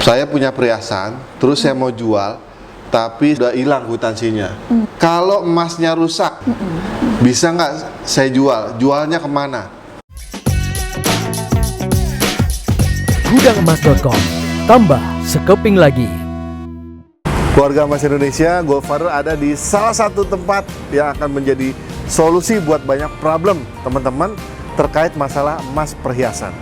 Saya punya perhiasan, terus saya mau jual, tapi udah hilang kwitansinya. Kalau emasnya rusak, bisa nggak saya jual? Jualnya kemana? Gudangemas.com, tambah sekeping lagi. Keluarga Emas Indonesia, Goldfather ada di salah satu tempat yang akan menjadi solusi buat banyak problem teman-teman terkait masalah emas perhiasan.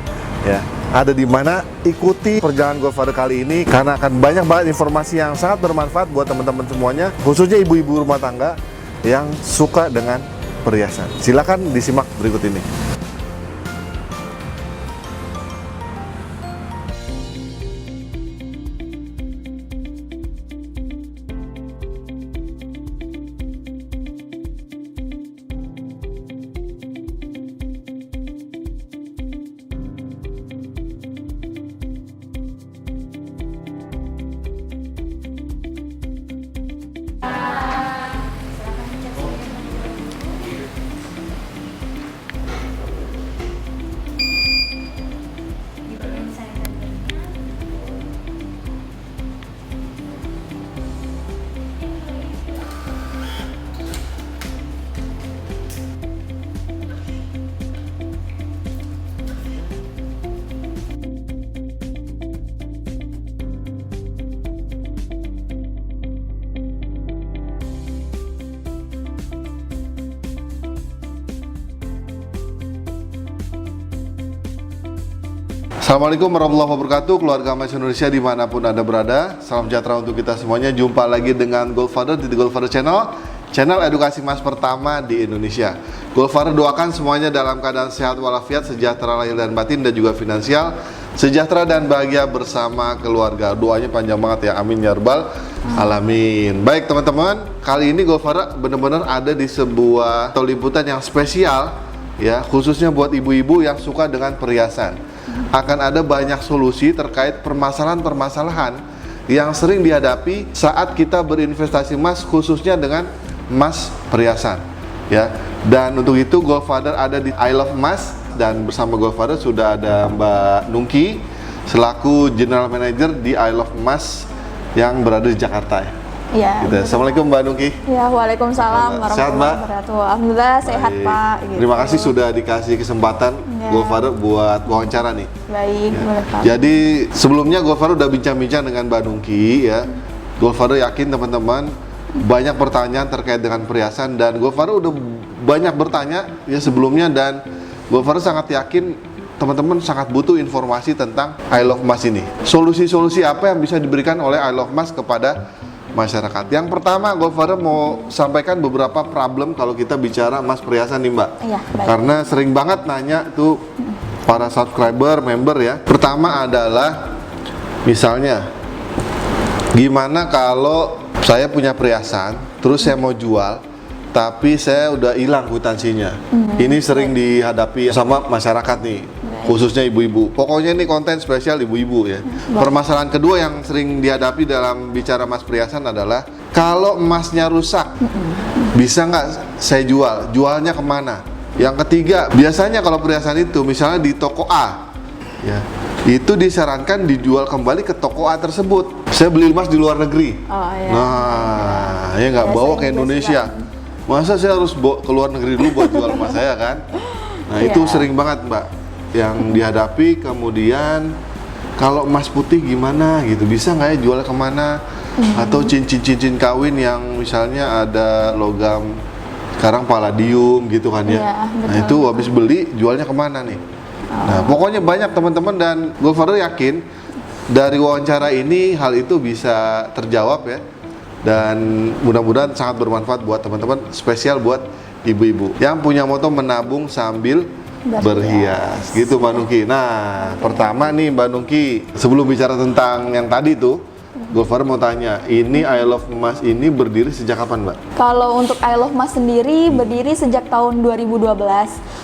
Ya, ada di mana? Ikuti perjalanan Goldfather kali ini karena akan banyak banget informasi yang sangat bermanfaat buat teman-teman semuanya, khususnya ibu-ibu rumah tangga yang suka dengan perhiasan. Silakan disimak berikut ini. Assalamualaikum warahmatullahi wabarakatuh, keluarga Emas Indonesia dimanapun Anda berada. Salam sejahtera untuk kita semuanya. Jumpa lagi dengan Goldfather di The Goldfather Channel, channel edukasi emas pertama di Indonesia. Goldfather doakan semuanya dalam keadaan sehat walafiat, sejahtera lahir dan batin, dan juga finansial, sejahtera dan bahagia bersama keluarga. Doanya panjang banget ya, amin ya rabbal alamin. Baik teman-teman, kali ini Goldfather benar-benar ada di sebuah liputan yang spesial ya, khususnya buat ibu-ibu yang suka dengan perhiasan. Akan ada banyak solusi terkait permasalahan-permasalahan yang sering dihadapi saat kita berinvestasi emas, khususnya dengan emas perhiasan ya. Dan untuk itu Goldfather ada di I Love Emas, dan bersama Goldfather sudah ada Mbak Nungki selaku General Manager di I Love Emas yang berada di Jakarta ya. Ya, Gitu. Assalamualaikum Mbak Nungki. Ya, waalaikumsalam Sehat, Mbak? warahmatullahi wabarakatuh. Alhamdulillah sehat Baik. Pak. Gitu. Terima kasih sudah dikasih kesempatan Ya. Goldfather buat wawancara nih. Baik, Ya. boleh Pak. Jadi sebelumnya Goldfather udah bincang-bincang dengan Mbak Nungki ya. Goldfather yakin teman-teman banyak pertanyaan terkait dengan perhiasan, dan Goldfather udah banyak bertanya ya sebelumnya, dan Goldfather sangat yakin teman-teman sangat butuh informasi tentang I Love Emas ini. Solusi-solusi apa yang bisa diberikan oleh I Love Emas kepada masyarakat? Yang pertama, Goldfather mau sampaikan beberapa problem kalau kita bicara emas perhiasan nih Mbak. Iya, baik. Karena sering banget nanya tuh para subscriber, member ya. Pertama adalah misalnya, gimana kalau saya punya perhiasan, terus saya mau jual, tapi saya udah hilang kwitansinya. Ini sering dihadapi sama masyarakat nih, khususnya ibu-ibu. Pokoknya ini konten spesial ibu-ibu ya. Permasalahan kedua yang sering dihadapi dalam bicara emas perhiasan adalah, kalau emasnya rusak, bisa nggak saya jual? Jualnya kemana? Yang ketiga, biasanya kalau perhiasan itu misalnya di toko A ya, itu disarankan dijual kembali ke toko A tersebut. Saya beli emas di luar negeri, Oh, ya. nah ya nggak Ya, bawa sering ke juga Indonesia, masa saya harus bawa ke luar negeri dulu buat jual emas saya kan? Nah itu Iya. sering banget Mbak yang dihadapi. Kemudian kalau emas putih gimana gitu, bisa nggak ya jual kemana? Atau cincin-cincin kawin yang misalnya ada logam sekarang palladium gitu kan ya. Iya, Nah betul. itu habis beli jualnya kemana nih? Nah pokoknya banyak teman-teman, dan Goldfather yakin dari wawancara ini hal itu bisa terjawab ya, dan mudah-mudahan sangat bermanfaat buat teman-teman, spesial buat ibu-ibu yang punya moto menabung sambil berhias gitu Mbak Nungki. Nah pertama nih Mbak Nungki, sebelum bicara tentang yang tadi tuh, Goldfather mau tanya, ini I Love Emas ini berdiri sejak kapan, Mbak? Kalau untuk I Love Mas sendiri berdiri sejak tahun 2012.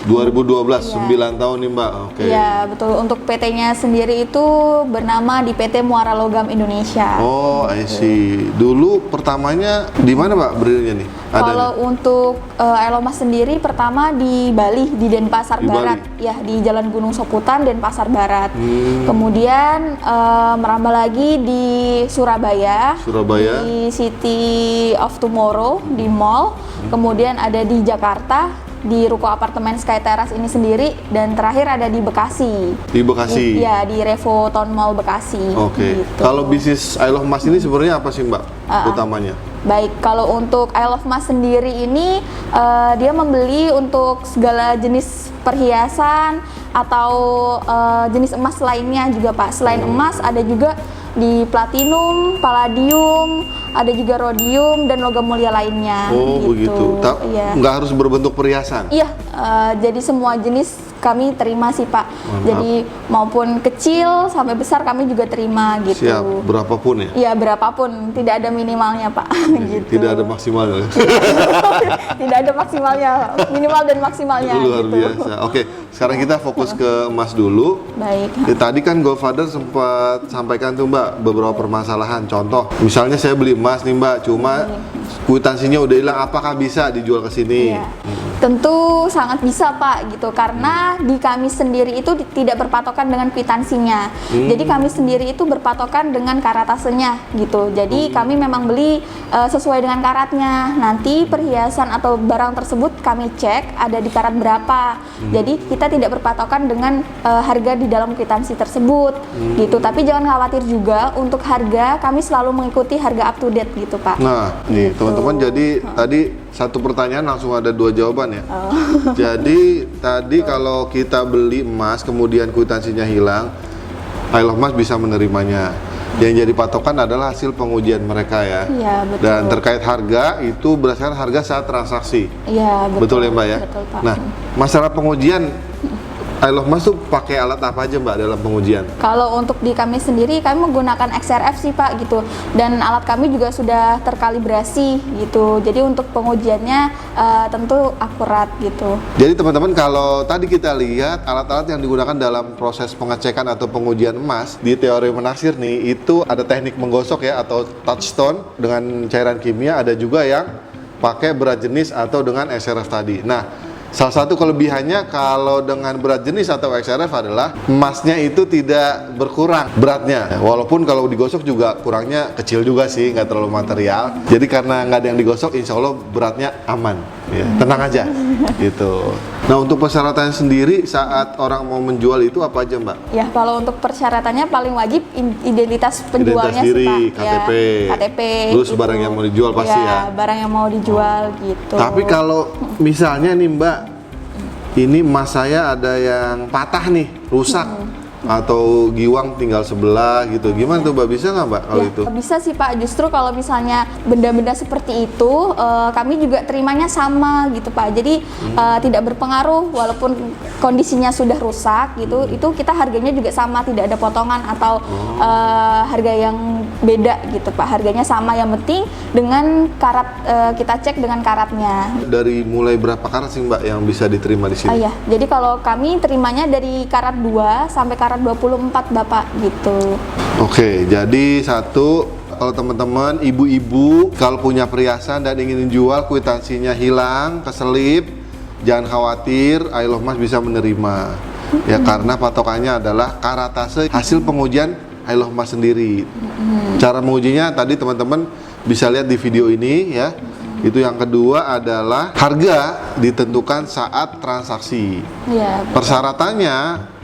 2012, Iya. 9 tahun nih, Mbak. Oke. Ya betul. Untuk PT-nya sendiri itu bernama di PT Muara Logam Indonesia. Oh, I see. Dulu pertamanya di mana, Mbak, berdirinya nih? Kalau untuk I Love Mas sendiri pertama di Bali, di Denpasar Di Barat, Bali? ya di Jalan Gunung Soputan, Denpasar Barat. Hmm. Kemudian merambah lagi di Surabaya, Surabaya. di City of Tomorrow di mall. Kemudian ada di Jakarta di ruko apartemen Sky Terrace ini sendiri, dan terakhir ada di Bekasi. Di Bekasi. Ya di Revo Town Mall Bekasi. Oke. Gitu. Kalau bisnis I Love Emas ini sebenarnya apa sih, Mbak? Utamanya? Baik, kalau untuk I Love Mas sendiri ini dia membeli untuk segala jenis perhiasan atau jenis emas lainnya juga, Pak. Selain emas ada juga di platinum, palladium, ada juga rhodium dan logam mulia lainnya. Oh, begitu. Iya. Nggak harus berbentuk perhiasan? Iya, jadi semua jenis kami terima sih, Pak. Mantap. Jadi maupun kecil sampai besar kami juga terima gitu. Siap, berapapun ya? Iya, berapapun, tidak ada minimalnya, Pak. Gitu. Tidak ada maksimalnya. Tidak ada maksimalnya, minimal dan maksimalnya. Luar gitu. biasa. Oke, sekarang kita fokus ke emas dulu. Baik. Tadi kan Goldfather sempat sampaikan tuh, Mbak, beberapa permasalahan. Contoh, misalnya saya beli emas nih, Mbak, cuma kwitansinya udah hilang, apakah bisa dijual ke sini? Iya. Tentu sangat bisa, Pak, gitu, karena di kami sendiri itu tidak berpatokan dengan kwitansinya. Jadi kami sendiri itu berpatokan dengan karatasenya gitu. Jadi kami memang beli sesuai dengan karatnya. Nanti perhiasan atau barang tersebut kami cek ada di karat berapa. Jadi kita tidak berpatokan dengan harga di dalam kwitansi tersebut gitu. Tapi jangan khawatir juga, untuk harga kami selalu mengikuti harga up to date gitu, Pak. Nah, nih Gitu. teman-teman, jadi tadi satu pertanyaan langsung ada 2 jawaban ya. Jadi tadi kalau kita beli emas kemudian kwitansinya hilang, I Love Emas bisa menerimanya. Yang jadi patokan adalah hasil pengujian mereka ya. Iya, betul. Dan terkait harga itu berdasarkan harga saat transaksi. Iya, Betul ya, Mbak ya? Betul, Pak. Nah, masalah pengujian I Love Emas tuh pakai alat apa aja, Mbak, dalam pengujian? Kalau untuk di kami sendiri, kami menggunakan XRF sih, Pak, gitu. Dan alat kami juga sudah terkalibrasi gitu. Jadi untuk pengujiannya tentu akurat gitu. Jadi teman-teman, kalau tadi kita lihat alat-alat yang digunakan dalam proses pengecekan atau pengujian emas di teori menaksir nih, itu ada teknik menggosok ya atau touchstone dengan cairan kimia, ada juga yang pakai berat jenis atau dengan XRF tadi. Nah, salah satu kelebihannya kalau dengan berat jenis atau XRF adalah emasnya itu tidak berkurang beratnya. Walaupun kalau digosok juga kurangnya kecil juga sih, nggak terlalu material. Jadi karena nggak ada yang digosok, insya Allah beratnya aman. Ya, tenang aja gitu. Nah, untuk persyaratan sendiri saat orang mau menjual itu apa aja, Mbak? Ya, kalau untuk persyaratannya paling wajib identitas penjualnya Identitas diri, sih, Pak. KTP. Ya, KTP. Terus barang yang mau dijual pasti ya. Barang yang mau dijual gitu. Tapi kalau misalnya nih, Mbak, ini emas saya ada yang patah nih, rusak, atau giwang tinggal sebelah gitu, gimana tuh, Mbak? Bisa nggak, Mbak, kalau Ya, itu? bisa sih, Pak. Justru kalau misalnya benda-benda seperti itu, kami juga terimanya sama gitu, Pak. Jadi tidak berpengaruh walaupun kondisinya sudah rusak gitu, itu kita harganya juga sama, tidak ada potongan atau harga yang beda gitu, Pak. Harganya sama, yang penting dengan karat, kita cek dengan karatnya. Dari mulai berapa karat sih, Mbak, yang bisa diterima di sini? Ya, jadi kalau kami terimanya dari karat 2 sampai karat 24, Bapak, gitu. Oke, jadi satu, kalau teman-teman ibu-ibu kalau punya perhiasan dan ingin dijual, kwitansinya hilang, keselip, jangan khawatir, I Love Emas bisa menerima. Ya, karena patokannya adalah karatase hasil pengujian I Love Emas sendiri. Cara mengujinya tadi teman-teman bisa lihat di video ini ya. Itu yang kedua adalah harga ditentukan saat transaksi. Ya, Persyaratannya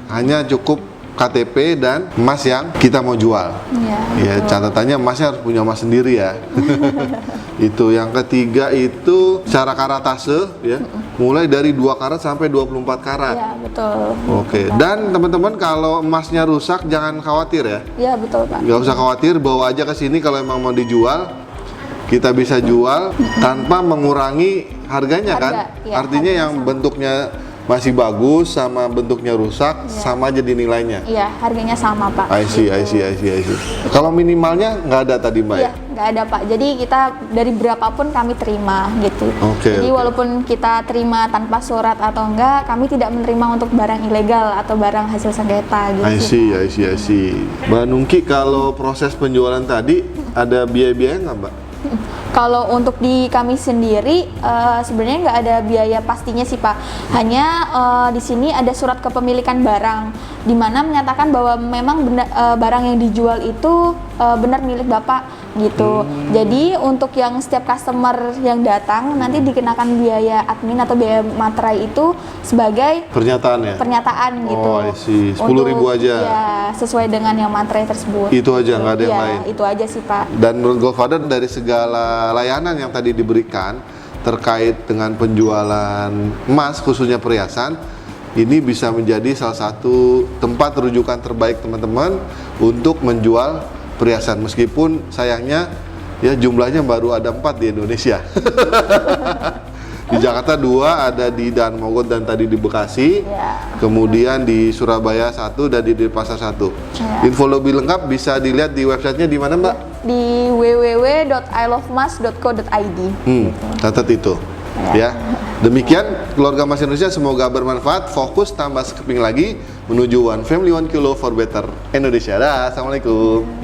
hanya cukup KTP dan emas yang kita mau jual. Ya, catatannya emasnya harus punya emas sendiri ya. Itu yang ketiga, itu cara karatase ya. Mulai dari 2 karat sampai 24 karat. ya, betul. Oke. Dan teman-teman kalau emasnya rusak jangan khawatir ya. Ya, betul, Pak. Nggak usah khawatir, bawa aja ke sini kalau emang mau dijual. Kita bisa jual tanpa mengurangi harganya kan. Harga, ya, Artinya harga yang sama. bentuknya masih bagus sama bentuknya rusak, sama aja di nilainya. Iya, harganya sama Pak. I see. Kalau minimalnya nggak ada tadi Mbak Iya, ya? nggak ada Pak. Jadi kita dari berapapun kami terima gitu. Oke, Jadi oke. walaupun kita terima tanpa surat atau enggak, kami tidak menerima untuk barang ilegal atau barang hasil sengketa gitu. I see. Mbak Nungki, kalau proses penjualan tadi ada biaya-biaya nggak Mbak? Kalau untuk di kami sendiri sebenarnya nggak ada biaya pastinya sih Pak. Hanya di sini ada surat kepemilikan barang, di mana menyatakan bahwa memang barang yang dijual itu benar milik Bapak gitu. Jadi untuk yang setiap customer yang datang nanti dikenakan biaya admin atau biaya materai itu sebagai Pernyataannya? pernyataan gitu. Oh, I see. 10.000 aja? Ya, sesuai dengan yang materai tersebut. Itu aja, nggak ada yang Iya, lain? itu aja sih Pak. Dan menurut Goldfather dari segala layanan yang tadi diberikan terkait dengan penjualan emas khususnya perhiasan, ini bisa menjadi salah satu tempat rujukan terbaik teman-teman untuk menjual perhiasan, meskipun sayangnya ya jumlahnya baru ada 4 di Indonesia. Di Jakarta 2, ada di Dan Mogot dan tadi di Bekasi, Ya. kemudian di Surabaya 1 dan di Denpasar 1. Ya. Info lebih lengkap bisa dilihat di websitenya di mana Mbak? Di www.ilovemas.co.id. Catat itu. Ya. Demikian keluarga Mas Indonesia, semoga bermanfaat. Fokus tambah sekeping lagi menuju One Family One Kilo for Better Indonesia. Dah, assalamualaikum.